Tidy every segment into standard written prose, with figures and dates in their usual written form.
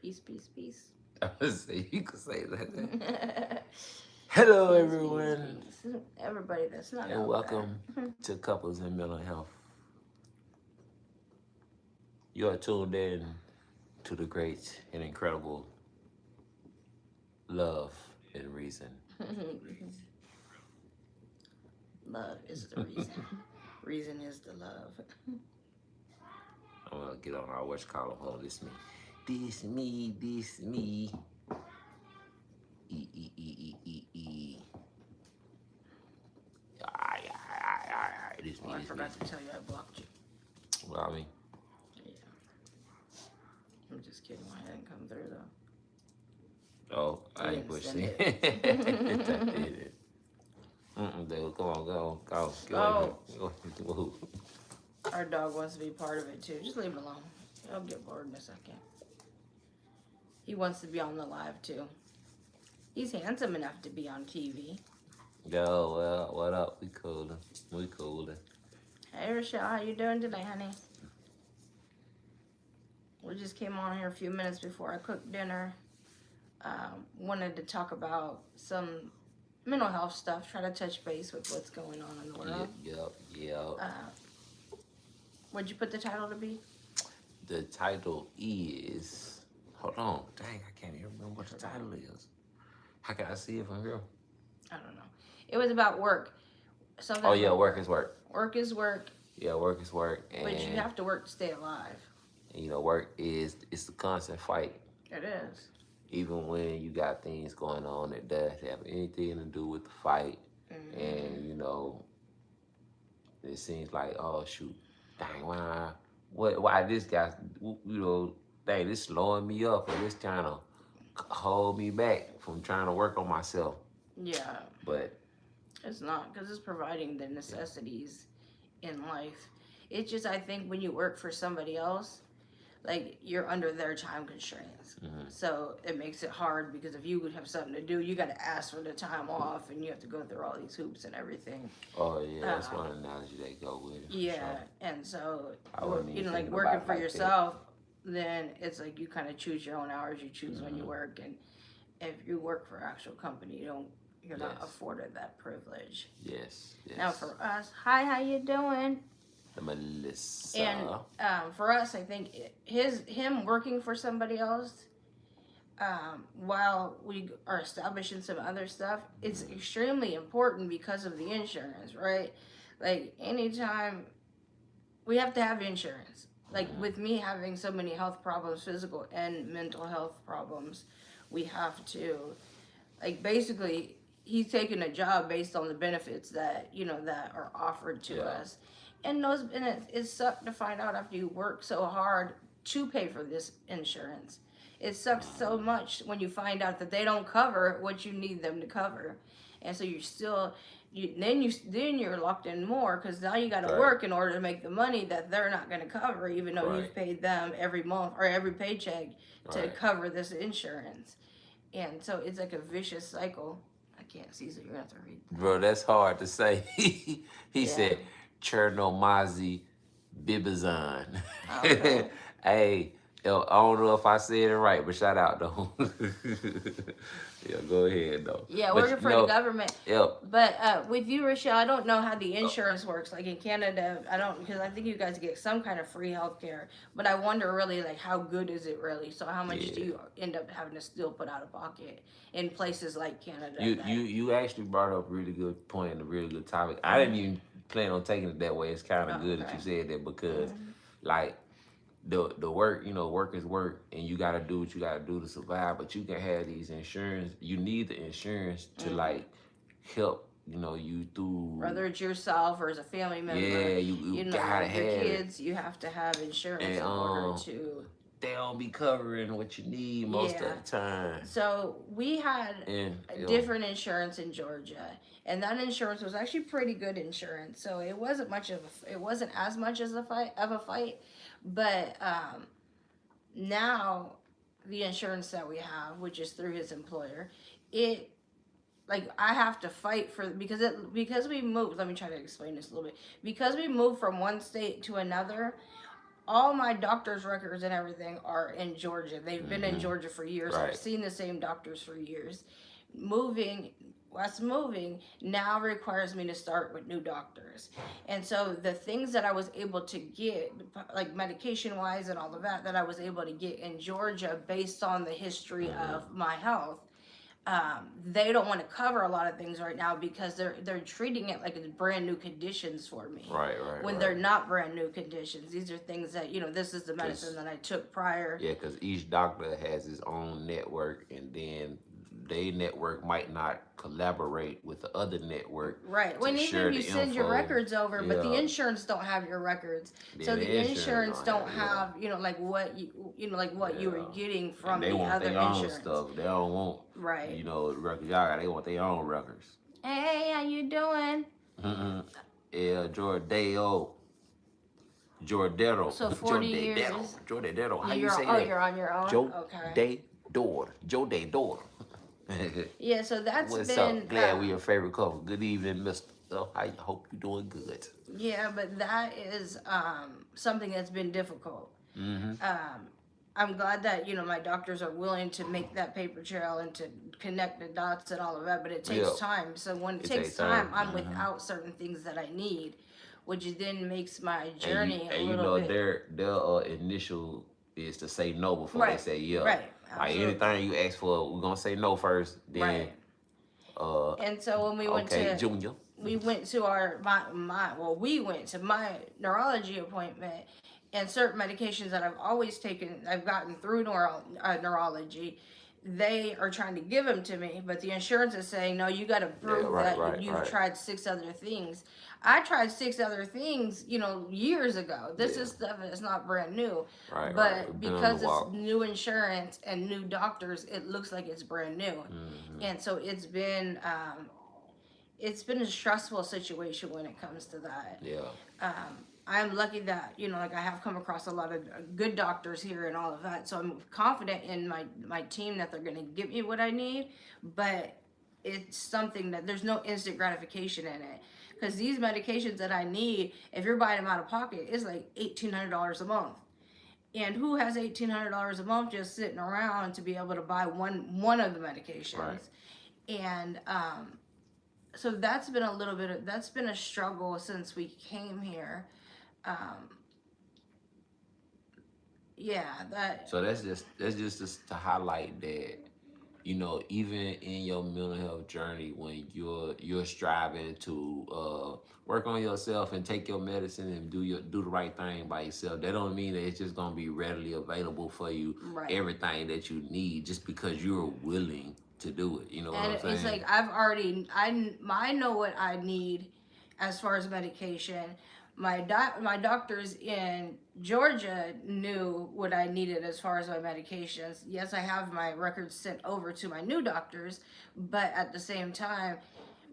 Peace, peace, peace. I would say you could say that. Hello, Peace, peace, everyone, peace. Everybody that's not and out there. welcome to Couples in Mental Health. You are tuned in to the great and incredible love and reason. Love is the reason. Reason is the love. I'm gonna get on our watch column. Oh, this me. This me, this me. E. This Oh, me, I this me. forgot to tell you I blocked you. Well, I mean, Yeah. I'm just kidding. Why didn't come through though? oh, I You ain't didn't pushing send it. it. I did it. Dude, come on, go. Get away Oh, from me. our dog wants to be part of it too. Just leave him alone. He'll get bored in a second. He wants to be on the live too. He's handsome enough to be on TV. Yo, well, what up? We coolin'. We coolin'. Hey Rochelle, how you doing today, honey? We just came on here a few minutes before I cooked dinner. Wanted to talk about some mental health stuff. Try to touch base with what's going on in the world. Yep. What'd you put the title to be? The title is. Hold on. Dang, I can't even remember what the title is. How can I see it from here? I don't know. It was about work. Something Oh, yeah, about work is work. Work is work. Yeah, work is work. And, But you have to work to stay alive. work is it's the constant fight. It is. Even when you got things going on that does have anything to do with the fight. Mm-hmm. And, it seems like, oh, shoot, dang, why this guy, dang, this slowing me up or this trying to hold me back from trying to work on myself. Yeah. But it's not, because it's providing the necessities in life. It's just, I think when you work for somebody else, like, you're under their time constraints. Mm-hmm. So it makes it hard, because if you would have something to do, you got to ask for the time off, and you have to go through all these hoops and everything. Oh, yeah, that's one analogy they go with it. Yeah, sure. And so, like working for yourself, then it's like you kind of choose your own hours, you choose when you work, and if you work for an actual company, you're not afforded that privilege. Yes. Now for us, hi, how you doing? Melissa. And for us, I think him working for somebody else, while we are establishing some other stuff, it's extremely important because of the insurance, right? Like, anytime we have to have insurance. Like, with me having so many health problems, physical and mental health problems, we have to, like, basically, he's taking a job based on the benefits that that are offered to us. And it sucked to find out after you work so hard to pay for this insurance. It sucks so much when you find out that they don't cover what you need them to cover, and so you're still, then you're locked in more, because now you got to work in order to make the money that they're not going to cover, even though you've paid them every month or every paycheck to cover this insurance, and so it's like a vicious cycle. I can't see, so you're gonna have to read. Bro, that's hard to say. He said Chernomazi Bibazan. Okay. Hey, yo, I don't know if I said it right, but shout out though. Yeah, go ahead though. Yeah, working for the government. Yep. But with you, Rochelle, I don't know how the insurance works. Like in Canada, I don't, because I think you guys get some kind of free health care. But I wonder really, like, how good is it really? So how much do you end up having to still put out of pocket in places like Canada? You actually brought up a really good point and a really good topic. I didn't even plan on taking it that way. It's kind of good that you said that, because like, the work, work is work, and you gotta do what you gotta do to survive. But you can have these insurance. You need the insurance to like help, you through. Whether it's yourself or as a family member. Yeah, you gotta have your kids. You have to have insurance in order to. They don't be covering what you need most of the time. So we had a different insurance in Georgia, and that insurance was actually pretty good insurance. So it wasn't as much as a fight. But now the insurance that we have, which is through his employer, I have to fight for, because we moved. Let me try to explain this a little bit. Because we moved from one state to another, all my doctor's records and everything are in Georgia. They've been in Mm-hmm. Georgia for years. I've Right. seen the same doctors for years. Moving, us moving now requires me to start with new doctors. And so the things that I was able to get, like medication wise and all of that, that I was able to get in Georgia based on the history Mm-hmm. of my health, they don't want to cover a lot of things right now because they're treating it like it's brand new conditions for me. Right. Right. When Right. they're not brand new conditions. These are things that, this is the medicine Cause that I took prior. yeah, cause each doctor has his own network, and then they network might not collaborate with the other network Right. to When even share if the you send your info. records over, but the Yeah. insurance don't have your records. Yeah, So the the insurance insurance don't don't have. Yeah. have, like what like what you were Yeah. getting And from they the want other their own insurance. stuff. They don't want, Right. records. Y'all, they want their own records. Hey, how you doing? Mm-mm. Yeah, Jordeo. Jordero. So 40 Jordero. years. Jordero. How you You're say that? you're on your own? Okay. Jodedor. Jodedor. Yeah, so that's What's been up? Glad we your favorite couple. Good evening, Mister. I hope you're doing good. yeah, but that is something that's been difficult. Mm-hmm. I'm glad that my doctors are willing to make that paper trail and to connect the dots and all of that, but it takes Yeah. time. So when it It takes takes time, time. I'm Mm-hmm. without certain things that I need, which then makes my And you journey a and you little know bit their initial is to say no before they right, say yeah. right, Like absolutely, anything you ask for, we're gonna say no first. Then right. And so when okay, Junior. we went to we went to my neurology appointment, and certain medications that I've always taken, I've gotten through neurology. They are trying to give them to me, but the insurance is saying no. You got to Yeah, prove right, that right, you've right. tried 6 other things. I tried 6 other things, years ago. This Yeah. is stuff that's not brand new, Right, but right. We've been on the because it's walk. new insurance and new doctors, it looks like it's brand new, Mm-hmm. and so it's been a stressful situation when it comes to that. Yeah. I'm lucky that like I have come across a lot of good doctors here and all of that, so I'm confident in my team that they're going to give me what I need. But it's something that there's no instant gratification in it, because these medications that I need, if you're buying them out of pocket, it's like $1,800 a month. And who has $1,800 a month just sitting around to be able to buy one of the medications? Right. And so that's been a struggle since we came here. Um, yeah, that So that's just to highlight that, even in your mental health journey, when you're striving to work on yourself and take your medicine and do the right thing by yourself, that don't mean that it's just gonna be readily available for you, right. everything that you need, just because you're willing to do it. You know what And I'm saying? it's like I know what I need as far as medication. My doctors in Georgia knew what I needed as far as my medications. Yes, I have my records sent over to my new doctors, but at the same time,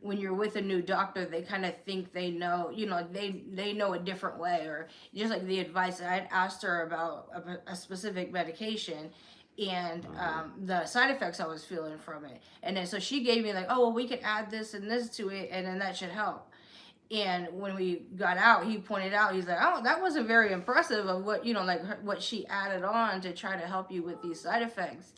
when you're with a new doctor, they kind of think they know, they know a different way, or just like the advice I had asked her about a specific medication, and the side effects I was feeling from it, and then so she gave me like, oh well, we can add this and this to it, and then that should help. And when we got out, he pointed out, he's like, oh, that wasn't very impressive of what what she added on to try to help you with these side effects.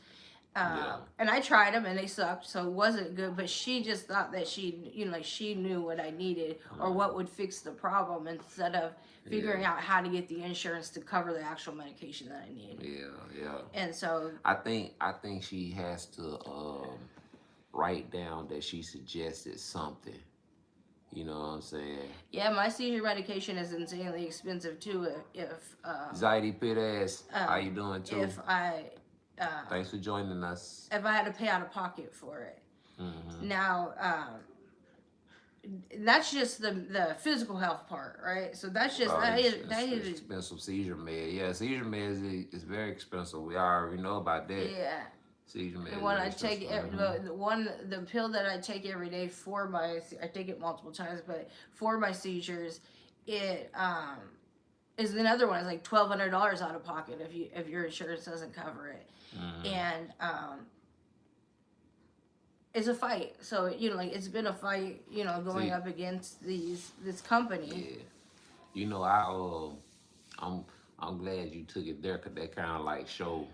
Yeah. And I tried them and they sucked, so it wasn't good. But she just thought that she knew what I needed or what would fix the problem, instead of figuring out how to get the insurance to cover the actual medication that I need. Yeah, yeah. And so I think she has to write down that she suggested something. You know what I'm saying? yeah, my seizure medication is insanely expensive too. If Anxiety pit ass, how you doing too? if I Thanks for joining us. if I had to pay out of pocket for it. Mm-hmm. Now, that's just the physical health part, right? So that's just that is expensive seizure med. Yeah, seizure med is very expensive. We already know about that. yeah. Seizure med. The one I take, the pill that I take every day I take it multiple times, but for my seizures, it is another one. It's like $1,200 out of pocket if your insurance doesn't cover it, and it's a fight. So it's been a fight, going up against this company. Yeah. I'm I'm glad you took it there, cause that kind of like show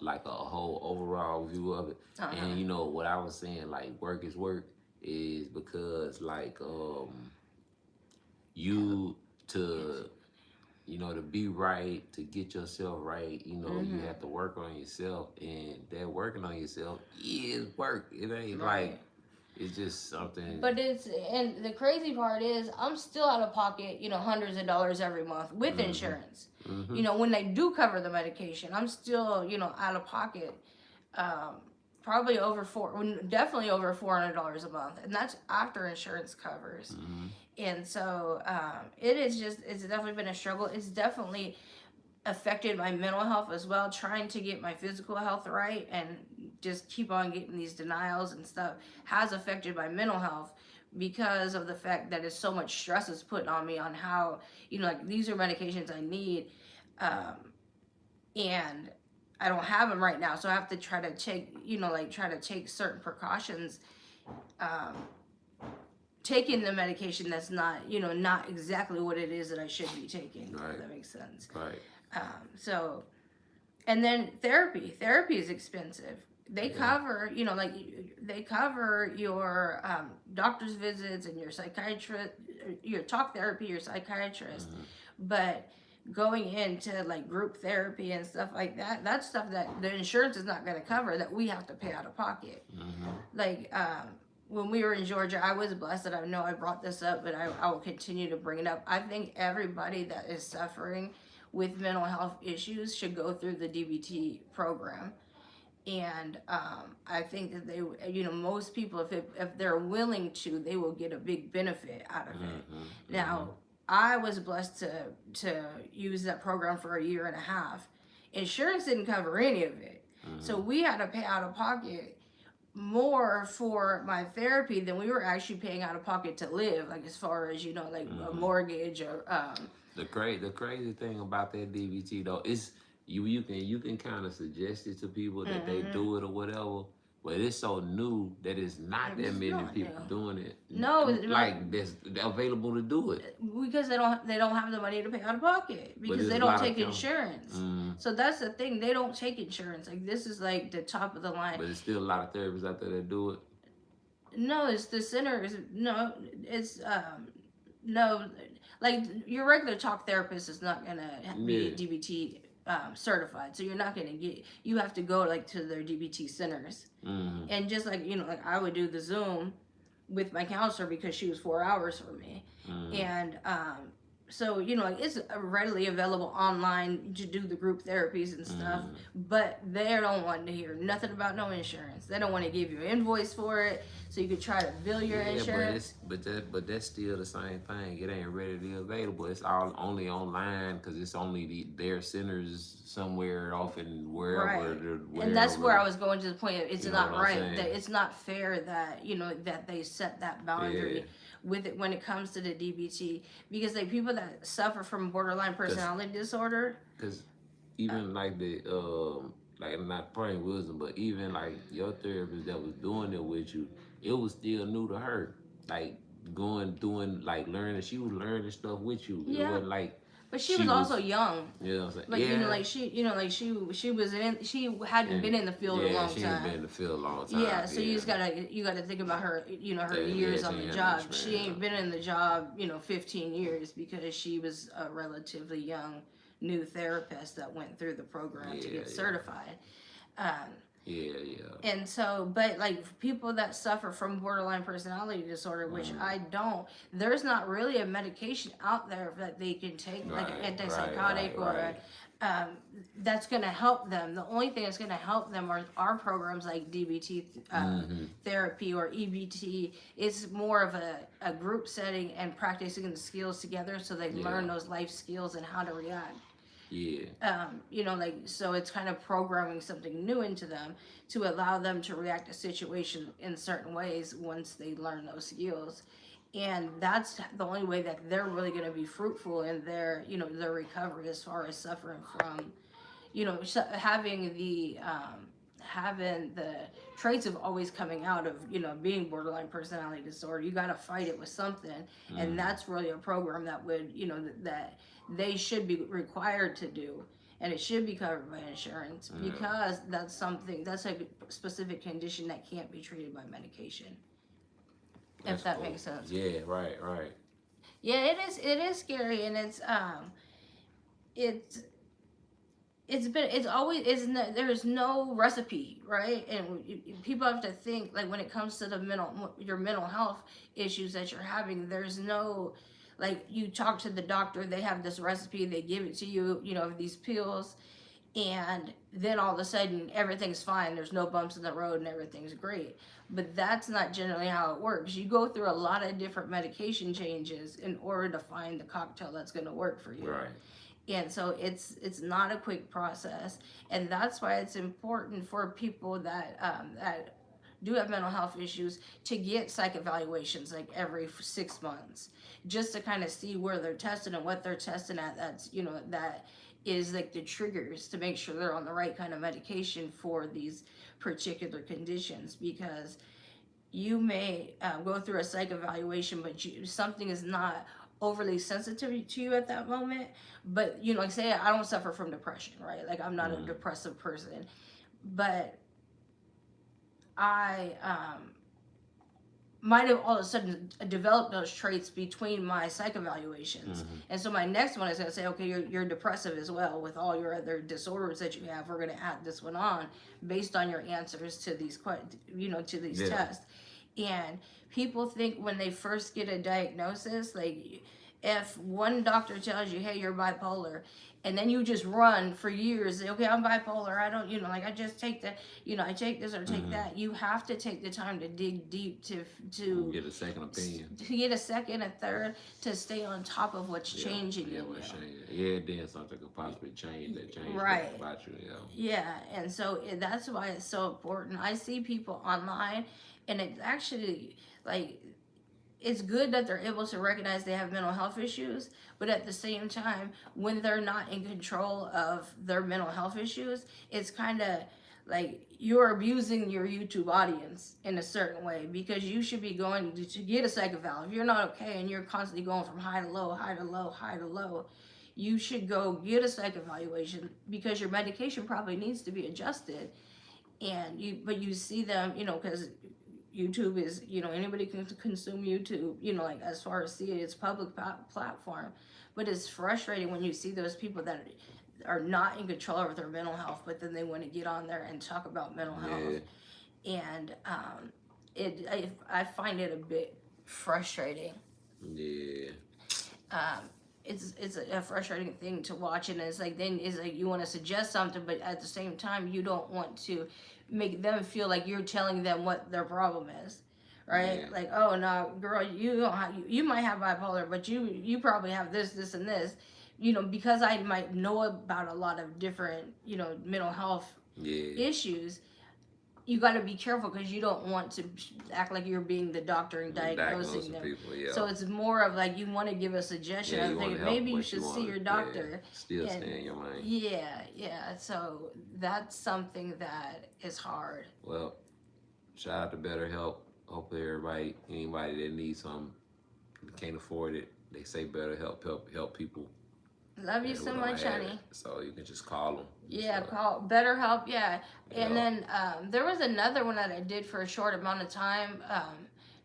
like a whole overall view of it. And Uh-huh. you know what I was saying, like work is work, is because like you to to be right, to get yourself right, you Mm-hmm. have to work on yourself, and that working on yourself is work. It ain't like Right. it's just something. But and the crazy part is, I'm still out of pocket, hundreds of dollars every month with Mm-hmm. insurance. Mm-hmm. When they do cover the medication, I'm still, out of pocket. Um, Probably definitely over $400 a month, and that's after insurance covers. Mm-hmm. And so it's definitely been a struggle. It's definitely affected my mental health as well, trying to get my physical health right and just keep on getting these denials and stuff has affected my mental health because of the fact that it's so much stress is put on me on how, like these are medications I need, um, and I don't have them right now, so I have to try to take, try to take certain precautions, um, taking the medication that's not, not exactly what it is that I should be taking, if Right. that makes sense. Right. So, and then therapy is expensive. They Yeah. cover, they cover your doctor's visits and your psychiatrist, your talk therapy, your psychiatrist, Mm-hmm. but going into like group therapy and stuff like that, that's stuff that the insurance is not going to cover, that we have to pay out of pocket. Mm-hmm. Like when we were in Georgia, I was blessed that I know I brought this up, but I will continue to bring it up. I think everybody that is suffering with mental health issues should go through the DBT program. And I think that they, most people, if they're willing to, they will get a big benefit out of it. Mm-hmm. Now, I was blessed to use that program for a year and a half. Insurance didn't cover any of it, so Mm-hmm. we had to pay out of pocket more for my therapy than we were actually paying out of pocket to live, like as far as like a Mm-hmm. mortgage or The crazy thing about that DVT though is you can kind of suggest it to people that they mm-hmm. do it or whatever, but it's so new that it's not that It's many not people new. doing it. No, Like that's available to do it. because they don't have the money to pay out of pocket But because there's they a don't lot of take insurance. mm, So that's the thing, they don't take insurance. Like this is like the top of the line. but there's still a lot of therapists out there that do it. No, it's the center is no, it's no, like your regular talk therapist is not gonna be Yeah. DBT certified, so you're not gonna get. You have to go like to their DBT centers, Mm-hmm. and just like like I would do the Zoom with my counselor because she was 4 hours for me, Mm-hmm. and so like it's readily available online to do the group therapies and stuff, Mm-hmm. but they don't want to hear nothing about no insurance. They don't want to give you an invoice for it so you could try to bill your Yeah, insurance. but that's still the same thing. It ain't readily available. It's all only online because it's only their centers somewhere off in wherever. Right. Wherever. And that's where I was going to the point of it's You know not what I'm right, saying? that it's not fair that that they set that boundary Yeah. with it when it comes to the DBT, because like people that suffer from borderline personality disorder. Because even like like not praying wisdom, but even like your therapist that was doing it with you, it was still new to her. Like doing like learning, she was learning stuff with you. It Yeah, wasn't like but she was she also was, young. you know what I'm saying? Like Yeah. like she was she hadn't been in the field a Yeah, long she ain't been time. in the field a long time. Yeah, so you gotta think about her, her Yeah, years she on the ain't job. much, She man. ain't been in the job, 15 years, because she was a relatively young new therapist that went through the program to Yeah, get yeah. certified. Um, Yeah. and so, but like people that suffer from borderline personality disorder, which I don't, there's not really a medication out there that they can take, like an Right, antipsychotic right. that's going to help them. The only thing that's going to help them are programs like DBT Mm-hmm. therapy or EBT. It's more of a group setting and practicing the skills together so they learn those life skills and how to react. Yeah. So it's kind of programming something new into them to allow them to react to situations in certain ways once they learn those skills. And that's the only way that they're really going to be fruitful in their recovery, as far as suffering from, having having the traits of always coming out of, being borderline personality disorder. You got to fight it with something. And that's really a program that would, that they should be required to do. And it should be covered by insurance because that's a specific condition that can't be treated by medication. That's if that cool. makes sense. Yeah, right. Yeah, it is scary, and it's there's no recipe, right? And people have to think, like, when it comes to your mental health issues that you're having, there's no, like, you talk to the doctor, they have this recipe, they give it to you, these pills, and then all of a sudden everything's fine, there's no bumps in the road and everything's great. But that's not generally how it works. You go through a lot of different medication changes in order to find the cocktail that's going to work for you. Right. And so it's not a quick process, and that's why it's important for people that do have mental health issues to get psych evaluations like every 6 months, just to kind of see where they're tested and what they're testing at. That's that is like the triggers to make sure they're on the right kind of medication for these particular conditions, because you may go through a psych evaluation, but something is not overly sensitive to you at that moment. But like, say I don't suffer from depression, right? Like, I'm not a depressive person, but I might have all of a sudden developed those traits between my psych evaluations. And so my next one is going to say, okay, you're depressive as well with all your other disorders that you have. We're going to add this one on based on your answers to these tests. And people think when they first get a diagnosis, like, if one doctor tells you, hey, you're bipolar, and then you just run for years, say, okay, I'm bipolar, I don't, like, I just take I take this or take that. You have to take the time to dig deep to get a second opinion, to get a second, a third, to stay on top of what's changing in you. Then something could possibly change right about you. Yeah, and so that's why it's so important. I see people online, and it's actually, like, it's good that they're able to recognize they have mental health issues, but at the same time, when they're not in control of their mental health issues, it's kind of like you're abusing your YouTube audience in a certain way, because you should be going to get a psych eval. If you're not okay and you're constantly going from high to low, high to low, high to low, you should go get a psych evaluation, because your medication probably needs to be adjusted. But you see them, because YouTube is, anybody can consume YouTube, like, as far as see it, it's public platform. But it's frustrating when you see those people that are not in control of their mental health, but then they want to get on there and talk about mental health. And I find it a bit frustrating. Yeah. It's a frustrating thing to watch, and it's like you want to suggest something, but at the same time you don't want to make them feel like you're telling them what their problem is, right? Yeah. Like, oh no, girl, you might have bipolar, but you probably have this and this, because I might know about a lot of different mental health issues. You got to be careful, because you don't want to act like you're being the doctor and diagnosing them. People, So it's more of like, you want to give a suggestion. I think maybe you should see your doctor. Still stay in your mind. Yeah. So that's something that is hard. Well, shout out to BetterHelp. Hopefully anybody that needs something, can't afford it, they say BetterHelp help people. Love you so much, honey. So you can just call them. Yeah, call BetterHelp. Yeah, and then there was another one that I did for a short amount of time,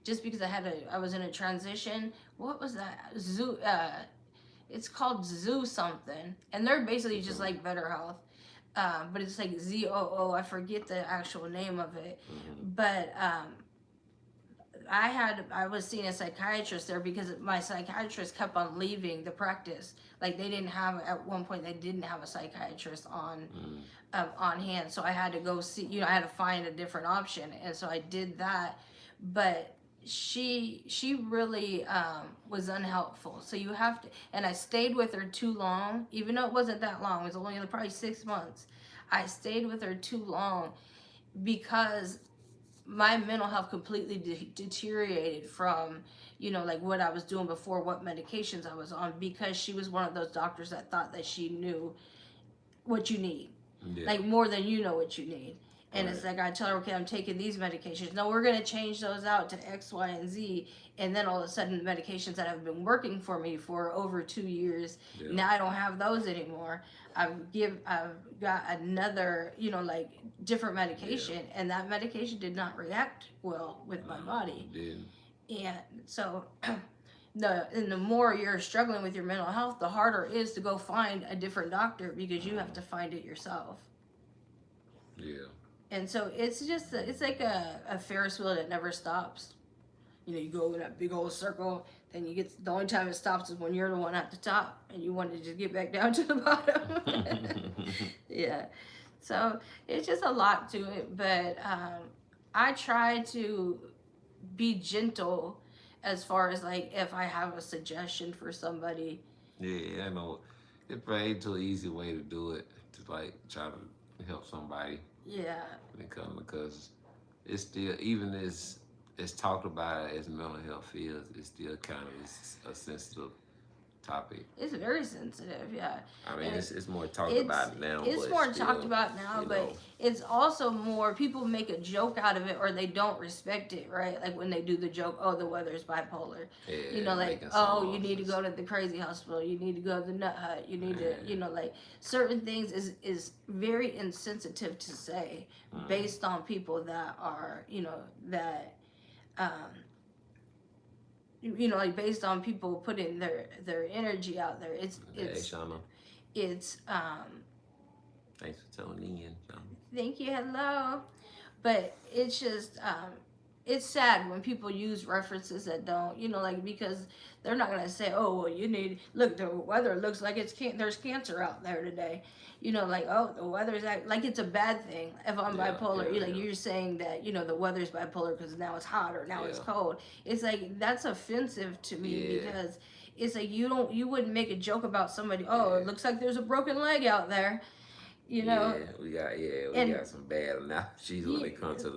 just because I was in a transition. What was that? Zoo. It's called Zoo something, and they're basically just like BetterHelp, but it's like ZOO. I forget the actual name of it, but I was seeing a psychiatrist there, because my psychiatrist kept on leaving the practice. Like, at one point they didn't have a psychiatrist on hand, so I had to go see. I had to find a different option, and so I did that. But she really was unhelpful. So you have to, and I stayed with her too long, even though it wasn't that long. It was only probably 6 months. I stayed with her too long, because my mental health completely deteriorated from, like, what I was doing before, what medications I was on, because she was one of those doctors that thought that she knew what you need, like, more than you know what you need. And it's like I tell her, okay, I'm taking these medications. No, we're gonna change those out to X, Y, and Z. And then all of a sudden, the medications that have been working for me for over 2 years, now I don't have those anymore. I've got another, like different medication, and that medication did not react well with my body. And so, the more you're struggling with your mental health, the harder it is to go find a different doctor because you have to find it yourself. Yeah. And so it's just it's like a Ferris wheel that never stops. You go in that big old circle, then you get the only time it stops is when you're the one at the top and you want to just get back down to the bottom. Yeah. So it's just a lot to it, but I try to be gentle as far as like if I have a suggestion for somebody. Yeah, I know. It's probably too easy way to do it, to like try to help somebody. Yeah. When it comes, because it's still, even as talked about as mental health is, it's still kind of a sensitive topic. It's very sensitive, yeah. I mean, it's more talked about now. It's more talked about now, but it's also more, people make a joke out of it or they don't respect it, right? Like when they do the joke, oh, the weather's bipolar. Yeah, like, oh, you need to go to the crazy hospital. You need to go to the nut hut. You need to, like certain things is very insensitive to say based on people that are, that, like based on people putting their energy out there. It's thanks for tuning in, Shauna. Thank you. Hello. But it's just it's sad when people use references that don't, because they're not gonna say, oh, well, look, the weather looks like there's cancer out there today. Like, oh, the weather's like it's a bad thing if I'm bipolar. You're saying that the weather's bipolar because now it's hot or now it's cold. It's like that's offensive to me because it's like you wouldn't make a joke about somebody. Oh, it looks like there's a broken leg out there. Yeah, we got some bad analogies when it comes to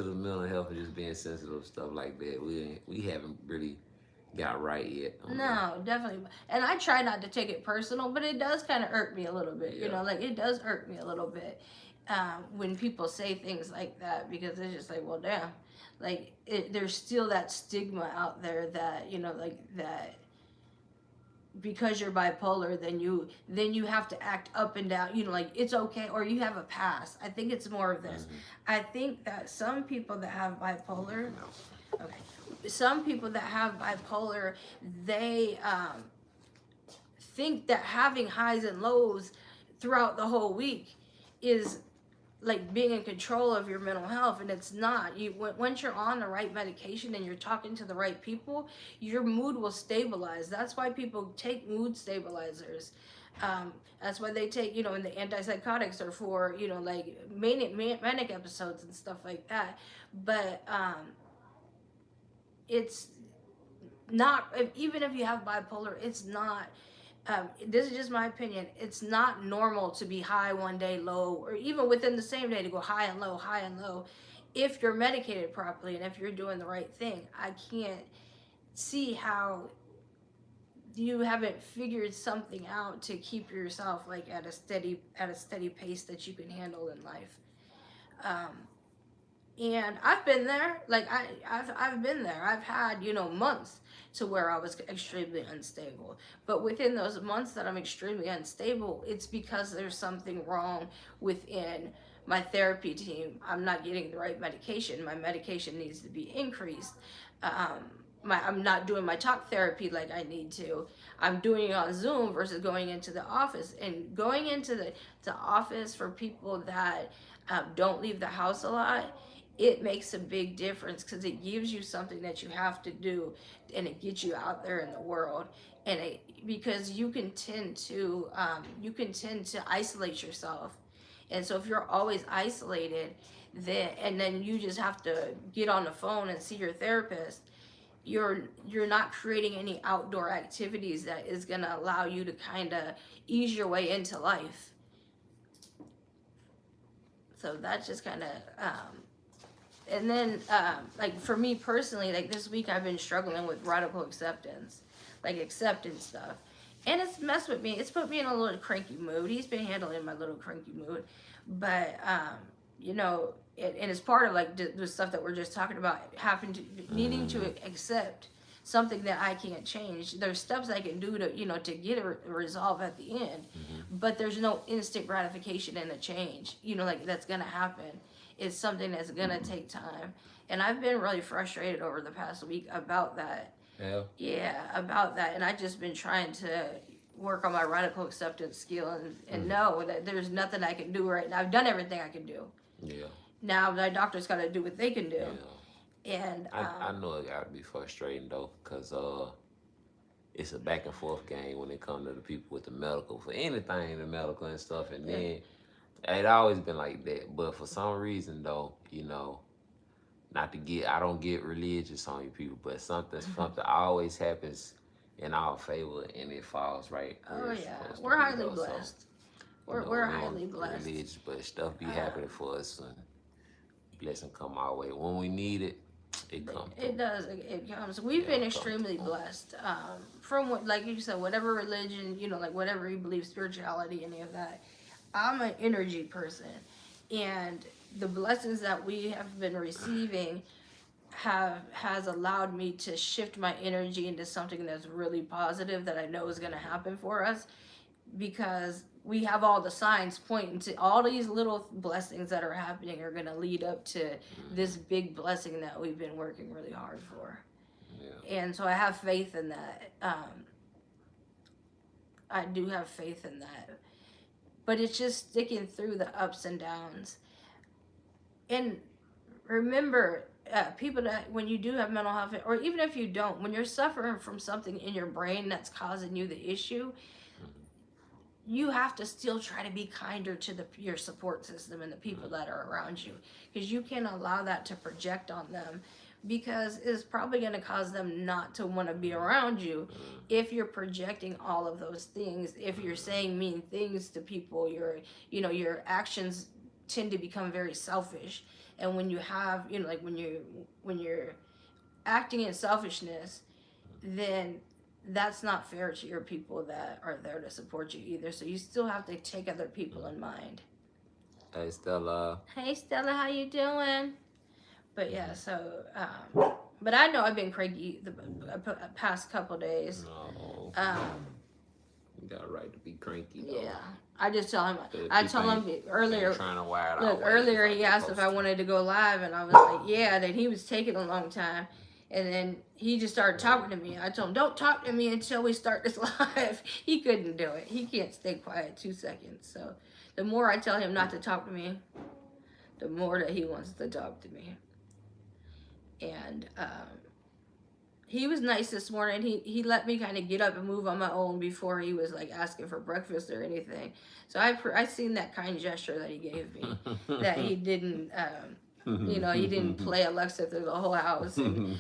the mental health and just being sensitive stuff like that. We haven't really got right yet. No, definitely. And I try not to take it personal, but it does kind of irk me a little bit. Like it does irk me a little bit when people say things like that because it's just like, well, damn, like there's still that stigma out there that like that. Because you're bipolar, then you have to act up and down, like it's okay, or you have a pass. I think it's more of this. I think that some people that have bipolar, they think that having highs and lows throughout the whole week is like being in control of your mental health, and it's not. Once you're on the right medication and you're talking to the right people, your mood will stabilize. That's why people take mood stabilizers. That's why they take, and the antipsychotics are for, like manic episodes and stuff like that. But it's not, even if you have bipolar, it's not. This is just my opinion. It's not normal to be high one day, low, or even within the same day to go high and low, if you're medicated properly and if you're doing the right thing. I can't see how you haven't figured something out to keep yourself like at a steady pace that you can handle in life. And I've been there. Like I've been there. I've had months to where I was extremely unstable. But within those months that I'm extremely unstable, it's because there's something wrong within my therapy team. I'm not getting the right medication. My medication needs to be increased. I'm not doing my talk therapy like I need to. I'm doing it on Zoom versus going into the office. And going into the office for people that don't leave the house a lot, it makes a big difference because it gives you something that you have to do, and it gets you out there in the world. And because you can tend to isolate yourself, and so if you're always isolated, then you just have to get on the phone and see your therapist. You're not creating any outdoor activities that is going to allow you to kind of ease your way into life. So that's just kind of and then, like, for me personally, like, this week I've been struggling with radical acceptance, like, acceptance stuff. And it's messed with me. It's put me in a little cranky mood. He's been handling my little cranky mood. But you know, and it's part of like the stuff that we're just talking about, having to needing to accept something that I can't change. There's steps I can do to, you know, to get a resolve at the end, but there's no instant gratification in a change, you know, like that's gonna happen. It's something that's gonna take time, and I've been really frustrated over the past week about that. Yeah. Yeah, about that, and I've just been trying to work on my radical acceptance skill and know that there's nothing I can do right now. I've done everything I can do. Yeah. Now my doctor's got to do what they can do. Yeah. And I know it gotta be frustrating though, cause it's a back and forth game when it comes to the people with the medical for anything in the medical and stuff, and then it always been like that. But for some reason though, you know, not to get I don't get religious on you people, but something always happens in our favor and it falls right where oh it's yeah, supposed to we're be, highly though. So, blessed. you know, We're we don't highly get blessed. religious, but stuff be happening for us and blessing come our way. When we need it, it comes. It does. It comes. We've been extremely blessed. From what, like you said, whatever religion, you know, like whatever you believe, spirituality, any of that. I'm an energy person, and the blessings that we have been receiving has allowed me to shift my energy into something that's really positive that I know is going to happen for us, because we have all the signs pointing to all these little blessings that are happening are going to lead up to this big blessing that we've been working really hard for. Yeah. And so I have faith in that. I do have faith in that. But it's just sticking through the ups and downs. And remember, people that when you do have mental health, or even if you don't, when you're suffering from something in your brain that's causing you the issue, you have to still try to be kinder to your support system and the people that are around you, because you can't allow that to project on them, because it's probably going to cause them not to want to be around you if you're projecting all of those things. If you're saying mean things to people, your actions tend to become very selfish. And when you have, you know, like when you're acting in selfishness, then that's not fair to your people that are there to support you either. So you still have to take other people in mind. Hey Stella. Hey Stella, how you doing? But yeah, so but I know I've been cranky the past couple days. No. You got a right to be cranky though. Yeah. I just tell him. I told him earlier. Trying to wire it Look, out earlier he asked if I wanted to go live, and I was like, yeah. Then he was taking a long time, and then he just started talking to me. I told him, don't talk to me until we start this live. He couldn't do it. He can't stay quiet 2 seconds. So the more I tell him not to talk to me, the more that he wants to talk to me. And he was nice this morning. He let me kind of get up and move on my own before he was like asking for breakfast or anything. So I seen that kind gesture that he gave me, that he didn't, you know, he didn't play Alexa through the whole house and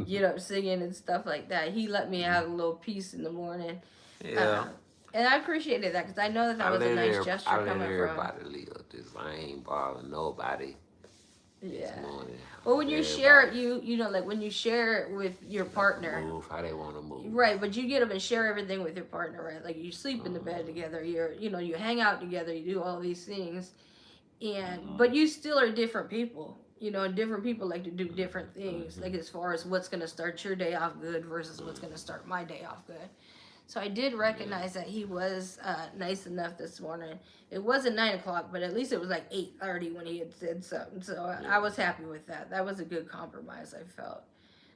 get up singing and stuff like that. He let me have a little peace in the morning. Yeah. And I appreciated that, because I know that was a nice gesture coming from. Everybody live this. I ain't bothering nobody. Yeah. This morning. Well, when you share it, you know, like when you share it with your partner, move how they want to move. right? But you get up and share everything with your partner, right? Like you sleep in the bed together. You hang out together. You do all these things, and but you still are different people. You know, and different people like to do different things. Like as far as what's gonna start your day off good versus what's gonna start my day off good. So I did recognize that he was nice enough this morning. It wasn't 9 o'clock, but at least it was like 8:30 when he had said something. So I was happy with that. That was a good compromise, I felt.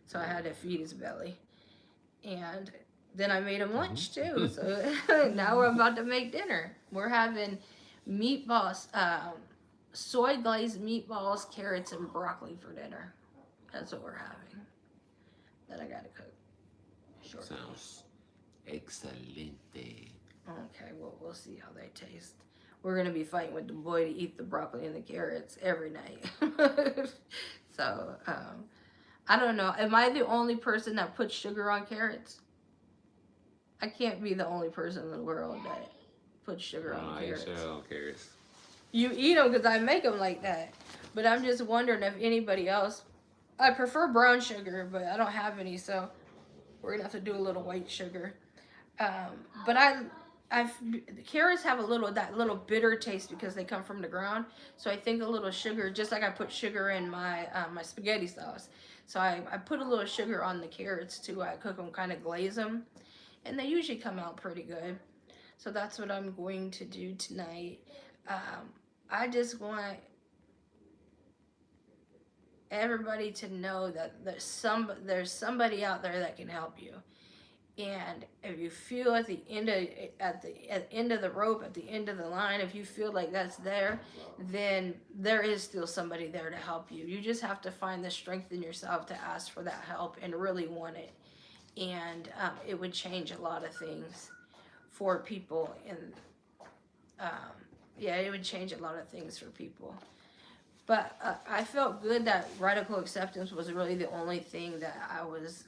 So I had to feed his belly. And then I made him lunch too. So now we're about to make dinner. We're having meatballs, soy glazed meatballs, carrots, and broccoli for dinner. That's what we're having. That I gotta cook. Shortly. Sounds excelente. Okay, well, we'll see how they taste. We're going to be fighting with the boy to eat the broccoli and the carrots every night. So, I don't know. Am I the only person that puts sugar on carrots? I can't be the only person in the world that puts sugar on carrots. I on carrots. You eat them because I make them like that. But I'm just wondering if anybody else... I prefer brown sugar, but I don't have any, so we're going to have to do a little white sugar. But The carrots have that little bitter taste because they come from the ground. So I think a little sugar, just like I put sugar in my spaghetti sauce. So I put a little sugar on the carrots too. I cook them, kind of glaze them, and they usually come out pretty good. So that's what I'm going to do tonight. I just want everybody to know that there's somebody out there that can help you. And if you feel at the end of at the end of the rope, at the end of the line, if you feel like that's there, then there is still somebody there to help you. You just have to find the strength in yourself to ask for that help and really want it. And it would change a lot of things for people. And yeah, it would change a lot of things for people. But I felt good that radical acceptance was really the only thing that I was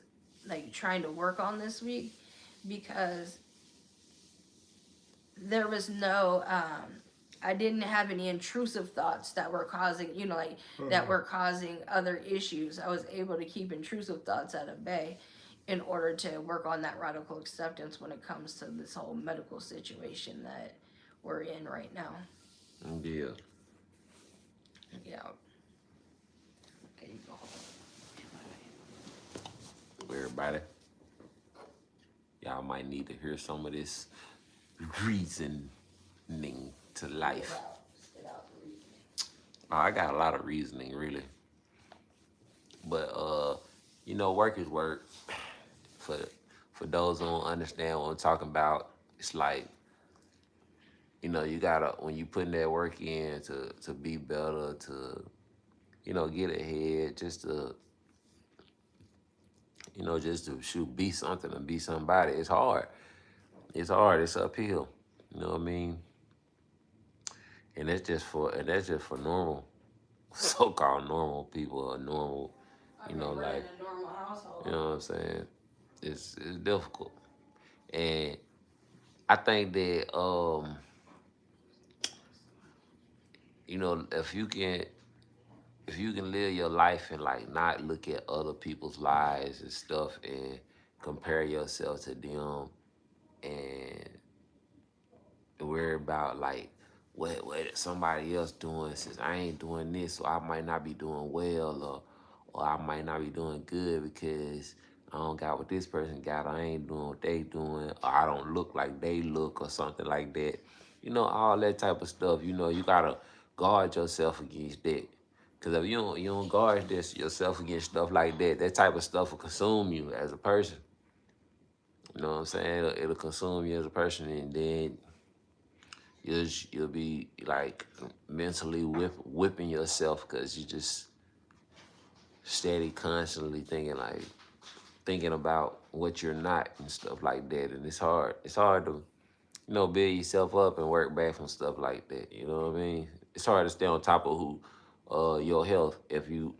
like trying to work on this week, because there was no I didn't have any intrusive thoughts that were causing, like that were causing other issues. I was able to keep intrusive thoughts at a bay in order to work on that radical acceptance when it comes to this whole medical situation that we're in right now. Yeah. Yeah. Okay, you go home. Everybody, y'all might need to hear some of this reasoning to life. Spit out the reasoning. Oh, I got a lot of reasoning, really. But work is work. For for those who don't understand what I'm talking about, it's like, you gotta, when you putting that work in to be better, to get ahead, just to shoot, be something and be somebody. It's hard. It's hard. It's uphill. You know what I mean? And that's just for normal, so-called normal people, or normal, I mean, we're in like, a normal household. you know what I'm saying? It's difficult, and I think that if you can live your life and like not look at other people's lives and stuff and compare yourself to them and worry about like what somebody else doing, since I ain't doing this, so I might not be doing well, or I might not be doing good because I don't got what this person got, I ain't doing what they doing, or I don't look like they look, or something like that. All that type of stuff. You gotta guard yourself against that. Cause if you don't guard yourself against stuff like that, that type of stuff will consume you as a person. You know what I'm saying? It'll consume you as a person, and then you'll be like mentally whipping yourself because you just steady, constantly thinking about what you're not and stuff like that. And it's hard. It's hard to build yourself up and work back from stuff like that. You know what I mean? It's hard to stay on top of your health if if you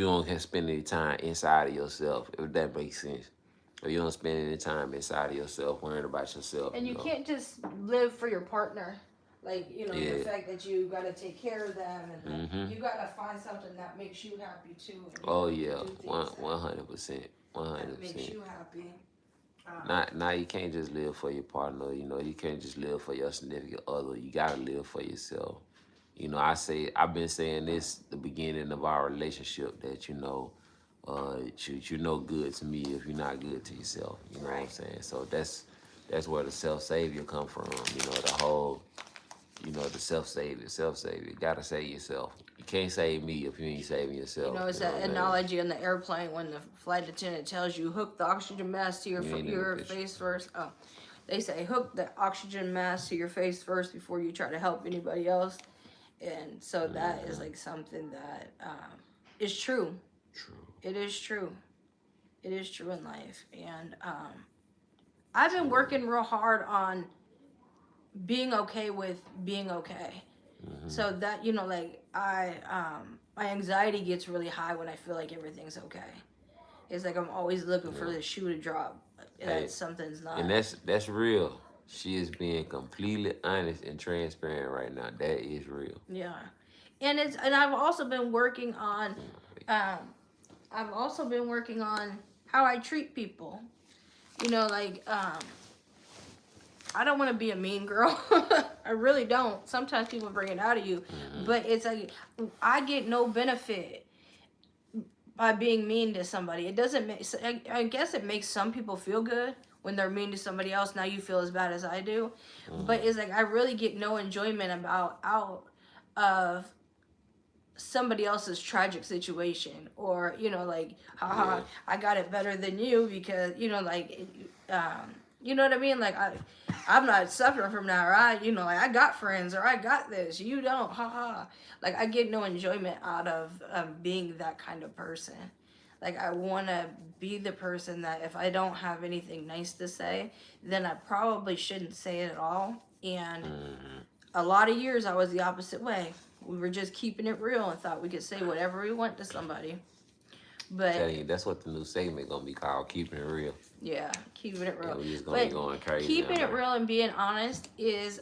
don't spend any time inside of yourself. If that makes sense. If you don't spend any time inside of yourself, worrying about yourself. And you can't just live for your partner. Like, Yeah. the fact that you got to take care of them, and Mm-hmm. you got to find something that makes you happy too. And Oh you yeah, do things 100%, that makes 100%. you happy. Not now, you can't just live for your partner. You can't just live for your significant other. You gotta live for yourself. I've been saying this the beginning of our relationship, that you're no good to me if you're not good to yourself. You know what I'm Right. saying? So that's where the self savior come from. The whole, the self savior. You gotta save yourself. You can't save me if you ain't saving yourself. It's You know that what I mean? analogy on the airplane when the flight attendant tells you hook the oxygen mask to You ain't in the your picture. face first. Oh, they say hook the oxygen mask to your face first before you try to help anybody else. And so that is like something that is true. True. It is true. It is true in life. And I've been working real hard on being okay with being okay. So that, like my anxiety gets really high when I feel like everything's okay. It's like I'm always looking for the shoe to drop. Hey, That something's not. and that's real. She is being completely honest and transparent right now. That is real. Yeah. And I've also been working on um I've also been working on how I treat people. Like I don't want to be a mean girl. I really don't. Sometimes people bring it out of you, Mm-hmm. but it's like I get no benefit by being mean to somebody. It doesn't make. I guess it makes some people feel good when they're mean to somebody else. Now you feel as bad as I do, but Mm-hmm. it's like I really get no enjoyment about out of somebody else's tragic situation, or like, haha, Yeah. I got it better than you because like, you know what I mean, like, I'm not suffering from that, or like, I got friends, or I got this, you don't, haha. Like, I get no enjoyment out of being that kind of person. Like, I want to be the person that if I don't have anything nice to say, then I probably shouldn't say it at all. And Mm-hmm. a lot of years I was the opposite way. We were just keeping it real and thought we could say whatever we want to somebody. But Telling you, that's what the new segment gonna be called, keeping it real. yeah, keeping it Yeah, real. we just gonna be But going crazy keeping on it there. real and being honest is,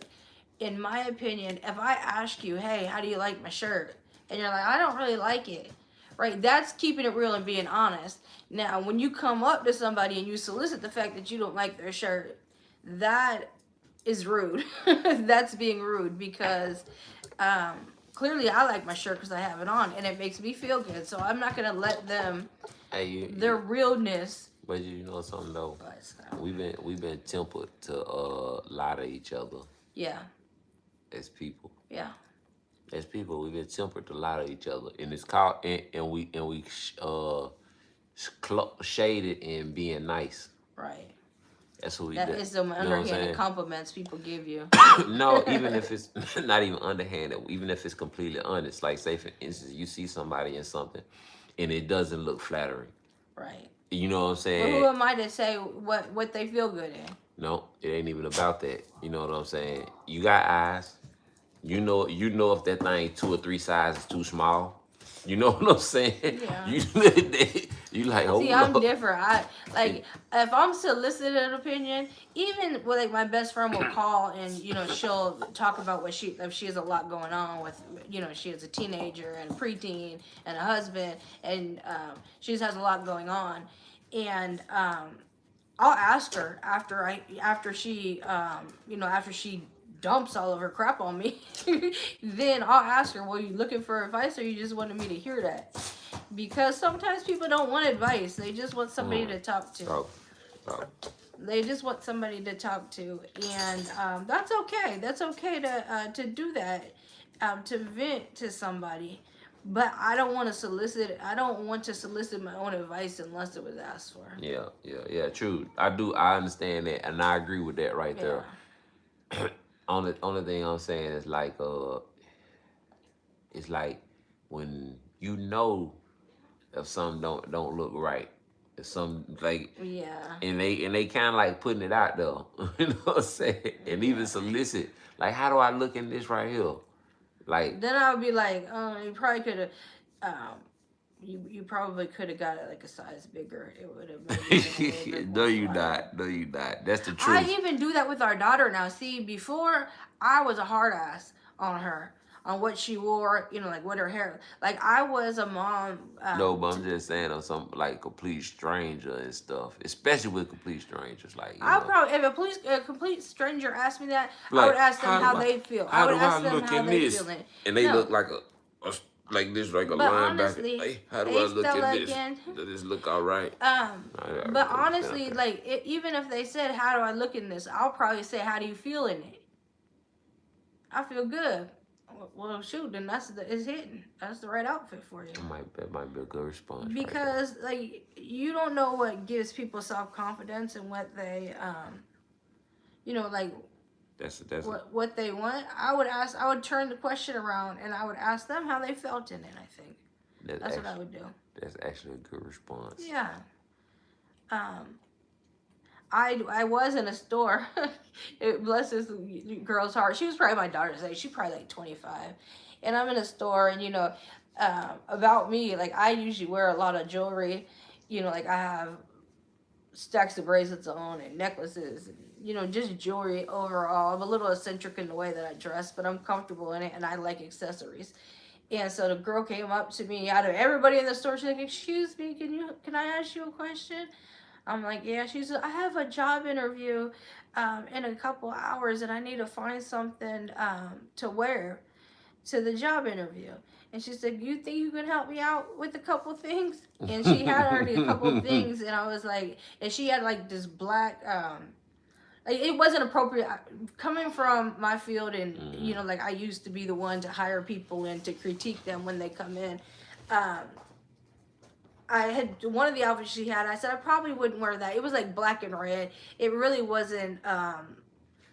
in my opinion, if I ask you, hey, how do you like my shirt? And you're like, I don't really like it. Right? That's keeping it real and being honest. Now, when you come up to somebody and you solicit the fact that you don't like their shirt, that is rude. That's being rude because um, clearly I like my shirt because I have it on and it makes me feel good. So I'm not going to let them, Hey, their realness. but you know something though, But, we've been tempered to lie to each other yeah, as people. yeah, As people, we've been tempered to lie to each other, and it's called and we shaded in being nice. right. That's what we That did. is some You know what I'm underhanded saying? compliments people give you. No, even if it's not even underhanded, even if it's completely honest. Like, say for instance, you see somebody in something, and it doesn't look flattering. Right. You know what I'm Well, who saying? am I to say what they feel good in? No, it ain't even about that. You know what I'm saying? You got eyes. You know if that thing 2 or 3 sizes too small. You know what I'm saying? Yeah. You you like, See, hold I'm up. different. I And, like if I'm soliciting an opinion, even with like my best friend will call and she'll talk about what if she has a lot going on with she has a teenager and a preteen and a husband and she just has a lot going on, and I'll ask her after she dumps all of her crap on me, then I'll ask her, well, you looking for advice or you just wanted me to hear that? Because sometimes people don't want advice. They just want come somebody on, to talk to. talk, talk. They just want somebody to talk to. And that's okay. That's okay to do that, to vent to somebody. But I don't want to solicit my own advice unless it was asked for. Yeah, yeah, yeah. True. I do. I understand that, and I agree with that right Yeah. there. Only thing I'm saying is like, it's like when you know if something don't look right, if some like, Yeah. and they kind of like putting it out there. You know what I'm saying? And even Yeah. solicit, like, how do I look in this right here? Like, Then I would be like, you probably could have, um, you probably could have got it like a size bigger. It would have maybe been a little bit no, more you flattering. not. No, you not. That's the I truth. even do that with our daughter now. See, before I was a hard ass on her, on what she wore, like what her hair. Like I was a mom. No, but I'm just saying on some like complete stranger and stuff, especially with complete strangers. Like, I probably, if a complete stranger asked me that, I would like, ask them how they feel. I how would do I ask them look how in they this? feeling. And they No, look like like this, like a but linebacker. honestly, Hey, how do I hey look in Stella this? again. Does this look all right? But honestly, like even if they said, "How do I look in this?" I'll probably say, "How do you feel in it?" I feel good. Well, shoot, then it's hitting. That's the right outfit for you. That might be a good response right there. Because like you don't know what gives people self confidence and what they like That's what they want. I would turn the question around and I would ask them how they felt in it. I think that's that's what I actually would do. that's actually a good response. Yeah. Um, I was in a store. Bless this girl's heart. She was probably my daughter's age. She's probably like 25. And I'm in a store, and about me, like I usually wear a lot of jewelry. Like I have stacks of bracelets on and necklaces, and just jewelry overall. I'm a little eccentric in the way that I dress, but I'm comfortable in it, and I like accessories. And so the girl came up to me out of everybody in the store. She's like, "Excuse me, can I ask you a question?" I'm like, yeah. She's, I have a job interview in a couple hours, and I need to find something to wear to the job interview. And she said, you think you can help me out with a couple things? And she had already a couple things, and I was like, and she had like this black like, it wasn't appropriate coming from my field, and you know, like I used to be the one to hire people and to critique them when they come in. um I had one of the outfits she had, I said I probably wouldn't wear that. It was like black and red. It really wasn't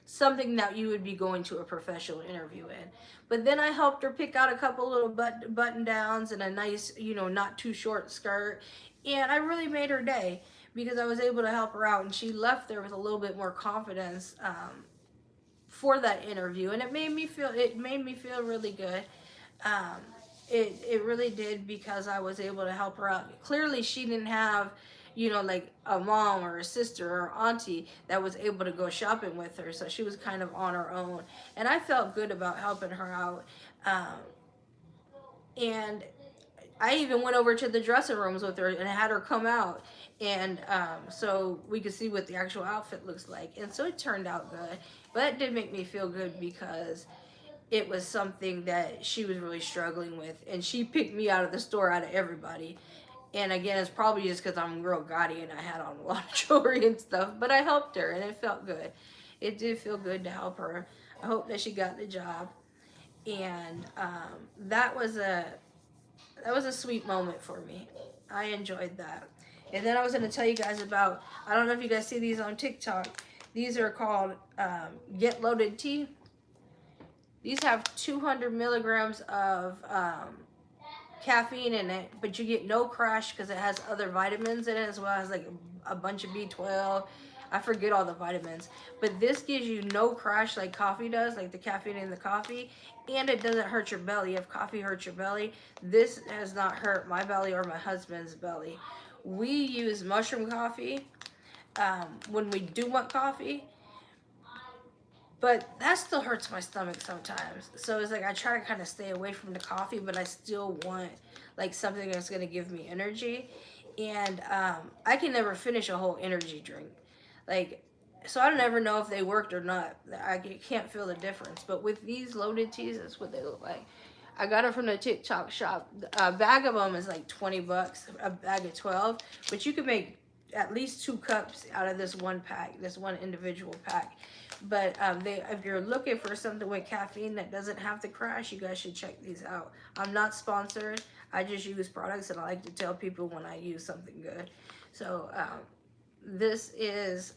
something that you would be going to a professional interview in. But then I helped her pick out a couple little button downs and a nice, you know, not too short skirt. And I really made her day because I was able to help her out. And she left there with a little bit more confidence for that interview. And it made me feel really good. Um, it really did, because I was able to help her out. Clearly, she didn't have, you know, like a mom or a sister or auntie that was able to go shopping with her, so she was kind of on her own. And I felt good about helping her out. Um, and I even went over to the dressing rooms with her and had her come out, and so we could see what the actual outfit looks like. And so it turned out good, but it did make me feel good because it was something that she was really struggling with, and she picked me out of the store out of everybody. And again, it's probably just because I'm real gaudy and I had on a lot of jewelry and stuff, but I helped her and it felt good. It did feel good to help her. I hope that she got the job, and that was a sweet moment for me. I enjoyed that. And then I was going to tell you guys about, I don't know if you guys see these on TikTok. These are called Get Loaded Tea. These have 200 milligrams of caffeine in it, but you get no crash because it has other vitamins in it, as well as like a bunch of B12. I forget all the vitamins, but this gives you no crash like coffee does, like the caffeine in the coffee, and it doesn't hurt your belly. If coffee hurts your belly, this has not hurt my belly or my husband's belly. We use mushroom coffee when we do want coffee, but that still hurts my stomach sometimes. So it's like I try to kind of stay away from the coffee, but I still want like something that's going to give me energy. And I can never finish a whole energy drink. Like, so I don't ever know if they worked or not. I can't feel the difference. But with these loaded teas, that's what they look like. I got them from the TikTok shop. A bag of them is like $20, a bag of 12. But you can make at least 2 cups out of this one pack, this one individual pack. But if you're looking for something with caffeine that doesn't have to crash, you guys should check these out. I'm not sponsored. I just use products, and I like to tell people when I use something good. So this is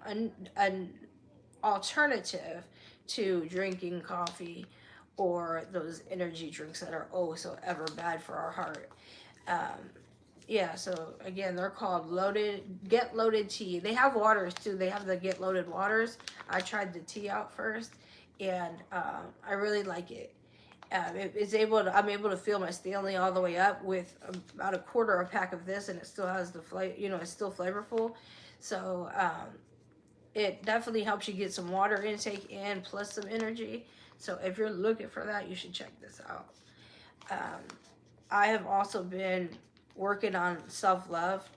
an alternative to drinking coffee or those energy drinks that are oh so ever bad for our heart. Um, yeah, so again, they're called Get Loaded Tea. They have waters too. They have the Get Loaded waters. I tried the tea out first, and I really like it. I'm able to fill my Stanley all the way up with about a quarter of a pack of this, and it still has the flavor. You know, it's still flavorful. So it definitely helps you get some water intake in plus some energy. So if you're looking for that, you should check this out. I have also been working on self-love.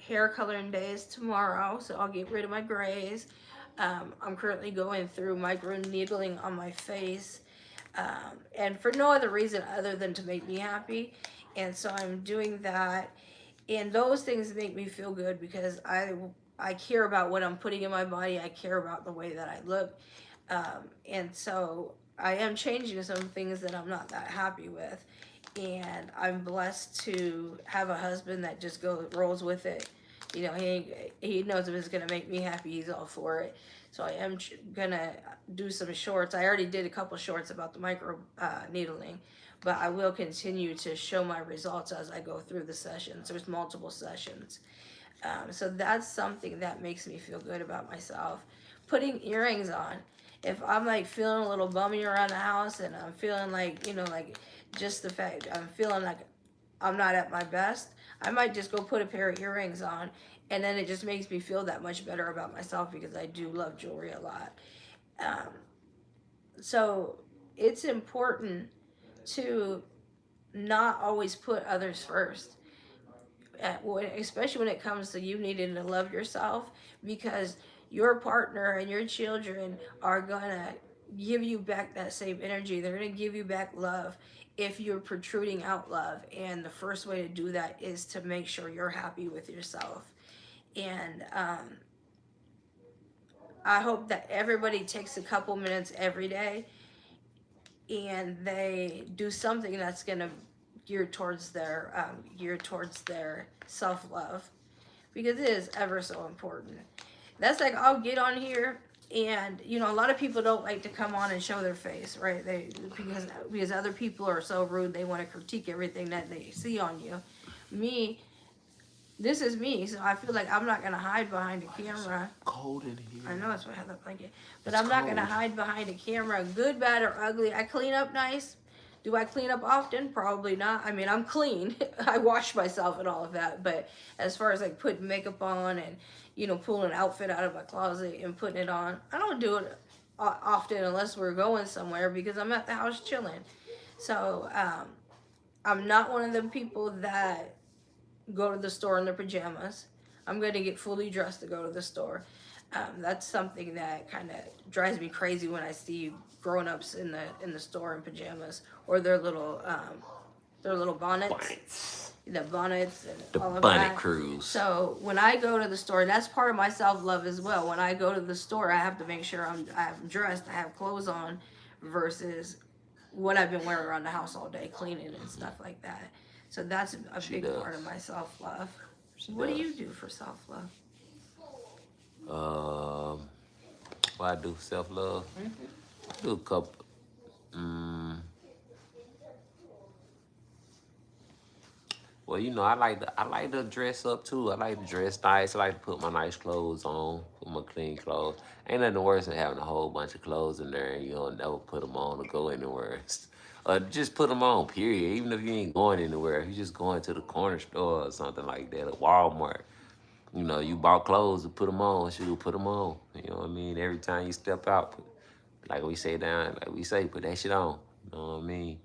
Hair coloring day is tomorrow, so I'll get rid of my grays. I'm currently going through micro needling on my face, and for no other reason other than to make me happy. And so I'm doing that, and those things make me feel good because I care about what I'm putting in my body. I care about the way that I look, and so I am changing some things that I'm not that happy with. And I'm blessed to have a husband that just rolls with it. You know, he knows if it's gonna make me happy, he's all for it. So I am gonna do some shorts. I already did a couple shorts about the micro needling, but I will continue to show my results as I go through the sessions. There's multiple sessions. So that's something that makes me feel good about myself. Putting earrings on. If I'm like feeling a little bummy around the house, and I'm feeling like, you know, like just the fact I'm feeling like I'm not at my best, I might just go put a pair of earrings on, and then it just makes me feel that much better about myself because I do love jewelry a lot. Um, so it's important to not always put others first. especially when it comes to you needing to love yourself, because your partner and your children are gonna give you back that same energy. They're gonna give you back love if you're protruding out love. And the first way to do that is to make sure you're happy with yourself. And I hope that everybody takes a couple minutes every day and they do something that's gonna geared towards their self love, because it is ever so important. That's like, I'll get on here, and a lot of people don't like to come on and show their face, right? They because other people are so rude, they want to critique everything that they see on you. Me, this is me, so I feel like I'm not gonna hide behind a camera. Cold in here. I know that's why I have the blanket, but I'm not gonna hide behind a camera, good, bad, or ugly. I clean up nice. Do I clean up often? Probably not. I mean, I'm clean. I wash myself and all of that. But as far as like putting makeup on and pulling an outfit out of my closet and putting it on, I don't do it often unless we're going somewhere, because I'm at the house chilling. So I'm not one of them people that go to the store in their pajamas. I'm going to get fully dressed to go to the store. That's something that kind of drives me crazy when I see grown-ups in the store in pajamas, or their little bonnets, the bonnets and the all of bonnet that. cruise. So when I go to the store, that's part of my self-love as well. When I go to the store, I have to make sure I'm dressed, I have clothes on, versus what I've been wearing around the house all day, cleaning and stuff like that. So that's a big part of my self-love. What do you do for self-love? What I do for self-love? I do a couple. Well, I like to dress up too. I like to dress nice. I like to put my nice clothes on, put my clean clothes. Ain't nothing worse than having a whole bunch of clothes in there and you don't never put them on to go anywhere. Just put them on, period. Even if you ain't going anywhere, if you just going to the corner store or something like that, or Walmart. You bought clothes to put them on. Shoot, put them on. You know what I mean? Every time you step out, like we say, put that shit on. You know what I mean?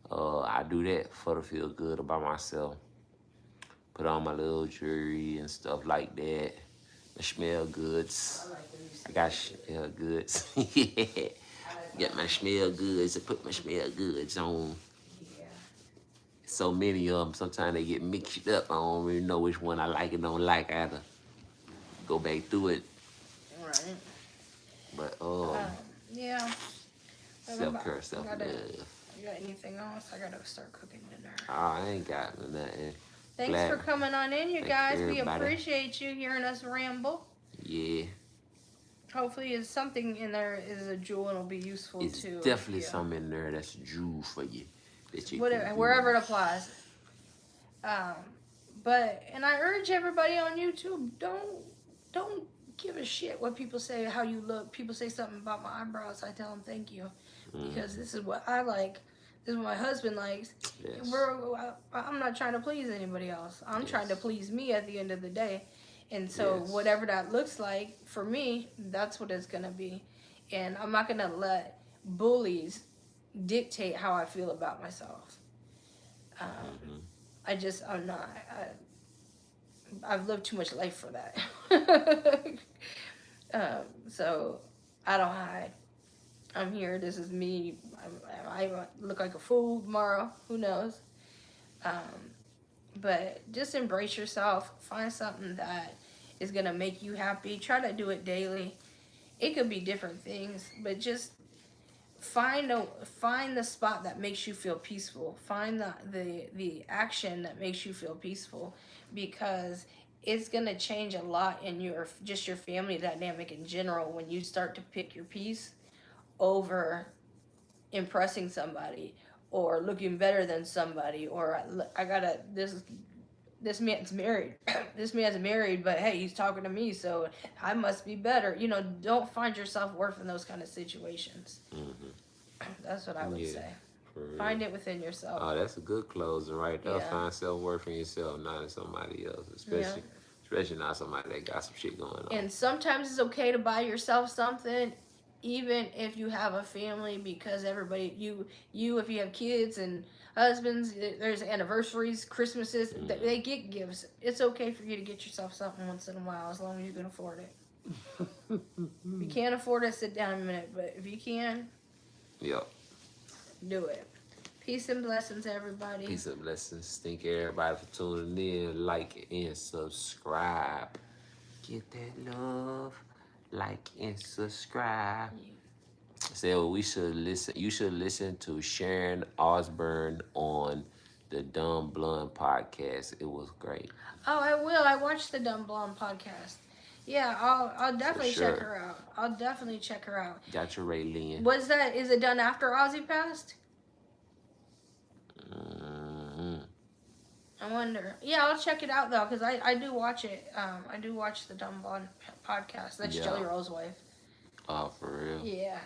I do that for to feel good about myself. Put on my little jewelry and stuff like that. I smell goods. I got smell goods. Get my smell goods. I put my smell goods on. So many of them, sometimes they get mixed up. I don't really know which one I like and don't like. I have to go back through it. Right. But yeah. Self-care, self-love. You got anything else? I gotta start cooking dinner. I ain't got nothing. Thanks for coming on in, you guys. We appreciate you hearing us ramble. Yeah. Hopefully, it's something in there is a jewel and will be useful it's too. It's definitely something in there that's a jewel for you. Wherever it applies. And I urge everybody on YouTube, don't give a shit what people say, how you look. People say something about my eyebrows, I tell them thank you, because this is what I like. This is what my husband likes. Yes. I'm not trying to please anybody else. I'm trying to please me at the end of the day. And so whatever that looks like for me, that's what it's gonna be. And I'm not gonna let bullies dictate how I feel about myself. I'm not. I've lived too much life for that. So I don't hide. I'm here. This is me. I look like a fool tomorrow. Who knows? But just embrace yourself. Find something that is gonna make you happy. Try to do it daily. It could be different things, but just find the spot that makes you feel peaceful. Find the action that makes you feel peaceful, because it's gonna change a lot in your family dynamic in general when you start to pick your peace over impressing somebody or looking better than somebody, or this man's married. This man's married, but hey, he's talking to me, so I must be better. Don't find your self-worth in those kind of situations. That's what I would say. Find it within yourself. Oh, that's a good closing right there. Yeah. Find self-worth in yourself, not in somebody else, especially not somebody that got some shit going on. And sometimes it's okay to buy yourself something even if you have a family, because everybody, if you have kids and husbands, there's anniversaries, Christmases, they get gifts. It's okay for you to get yourself something once in a while, as long as you can afford it. If you can't afford it, sit down a minute, but if you can, Yep. do it. Peace and blessings, everybody. Peace and blessings. Thank everybody for tuning in. Like and subscribe. Get that love. Like and subscribe. So we should listen. You should listen to Sharon Osbourne on the Dumb Blonde podcast. It was great. Oh, I will. I watched the Dumb Blonde podcast. Yeah, I'll definitely check her out. I'll definitely check her out. Got your Ray Lynn. Is it done after Ozzy passed? I wonder. Yeah, I'll check it out though, because I do watch it. I do watch the Dumb Blonde podcast. That's Jelly Roll's wife. Oh, for real? Yeah,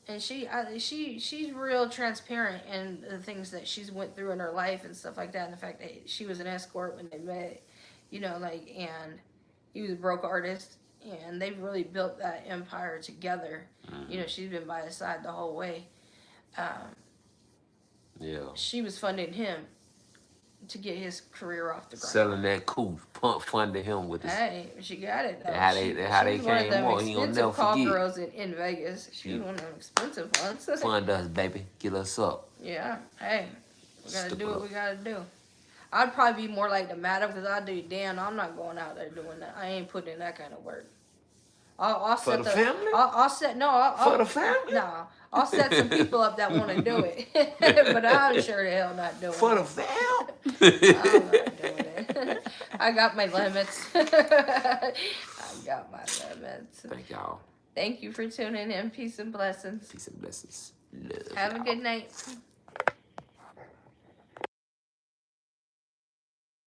and she's real transparent in the things that she's went through in her life and stuff like that, and the fact that she was an escort when they met, and he was a broke artist, and they've really built that empire together. Mm-hmm. She's been by his side the whole way. She was funding him to get his career off the ground. Selling that coupe, funding him with his... Hey, she got it though. How they came on, he gonna never call forget. Girls in Vegas. She's one of them expensive ones. Fund us, baby. Get us up. Yeah. Hey, we gotta do what we gotta do. I'd probably be more like the madam, because I'd do, damn, I'm not going out there doing that. I ain't putting in that kind of work. I'll for set the family? For the family? No. I'll set some people up that want to do it. But I'm sure the hell not doing it. For the family? I'm not doing it. I got my limits. Thank y'all. Thank you for tuning in. Peace and blessings. Peace and blessings. Love Have y'all. a good night.